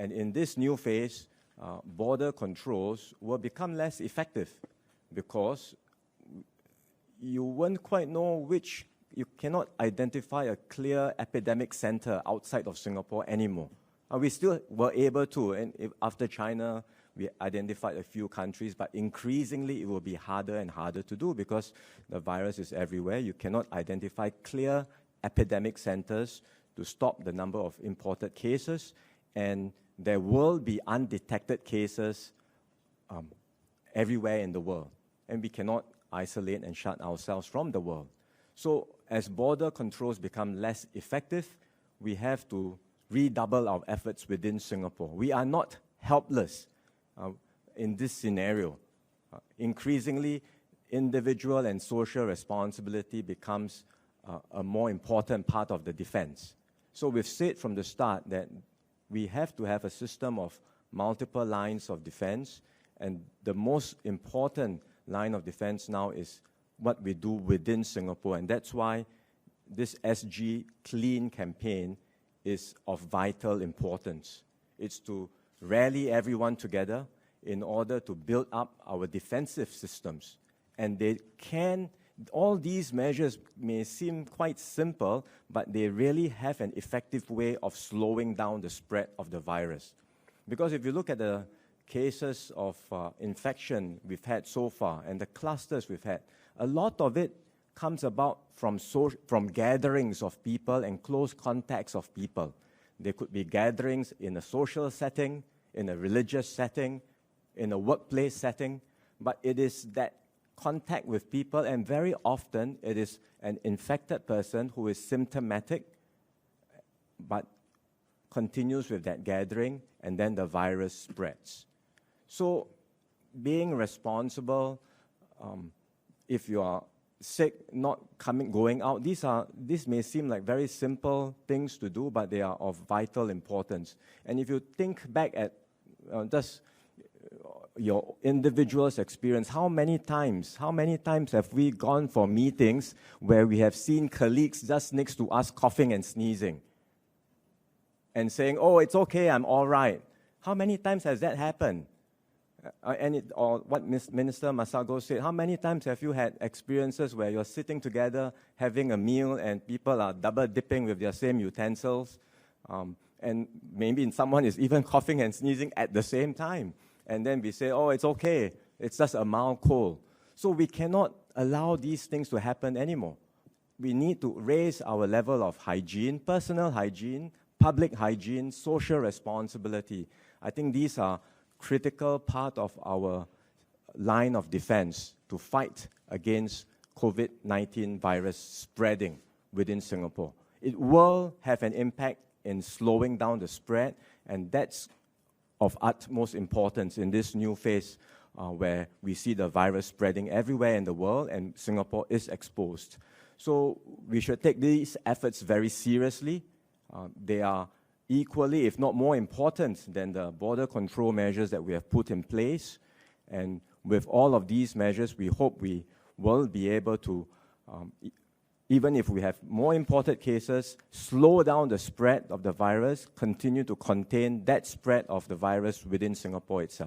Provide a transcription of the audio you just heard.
And in this new phase, border controls will become less effective because you won't quite know you cannot identify a clear epidemic center outside of Singapore anymore. We still were able to, and after China, we identified a few countries, but increasingly it will be harder and harder to do because the virus is everywhere. You cannot identify clear epidemic centers to stop the number of imported cases, and there will be undetected cases everywhere in the world, and we cannot isolate and shut ourselves from the world. So as border controls become less effective, we have to redouble our efforts within Singapore. We are not helpless in this scenario. Increasingly, individual and social responsibility becomes a more important part of the defense. So we've said from the start that we have to have a system of multiple lines of defense, and the most important line of defense now is what we do within Singapore, and that's why this SG Clean campaign is of vital importance. It's to rally everyone together in order to build up our defensive systems. And all these measures may seem quite simple, but they really have an effective way of slowing down the spread of the virus. Because if you look at the cases of infection we've had so far and the clusters we've had, a lot of it comes about from gatherings of people and close contacts of people. They could be gatherings in a social setting, in a religious setting, in a workplace setting, but it is that contact with people, and very often it is an infected person who is symptomatic but continues with that gathering, and then the virus spreads. So being responsible, if you are sick, not going out, these may seem like very simple things to do, but they are of vital importance. And if you think back at just your individual's experience, how many times have we gone for meetings where we have seen colleagues just next to us coughing and sneezing and saying, "Oh, it's okay, I'm all right." How many times has that happened? Or what Minister Masago said, how many times have you had experiences where you're sitting together having a meal and people are double dipping with their same utensils, and maybe someone is even coughing and sneezing at the same time, and then we say, "Oh, it's okay, it's just a mild cold." So we cannot allow these things to happen anymore. We need to raise our level of hygiene, personal hygiene, public hygiene, social responsibility. I think these are critical part of our line of defense to fight against COVID-19 virus spreading within Singapore. It will have an impact in slowing down the spread, and that's of utmost importance in this new phase where we see the virus spreading everywhere in the world and Singapore is exposed. So we should take these efforts very seriously. They are equally, if not more important than the border control measures that we have put in place. And with all of these measures, we hope we will be able to, even if we have more imported cases, slow down the spread of the virus, continue to contain that spread of the virus within Singapore itself.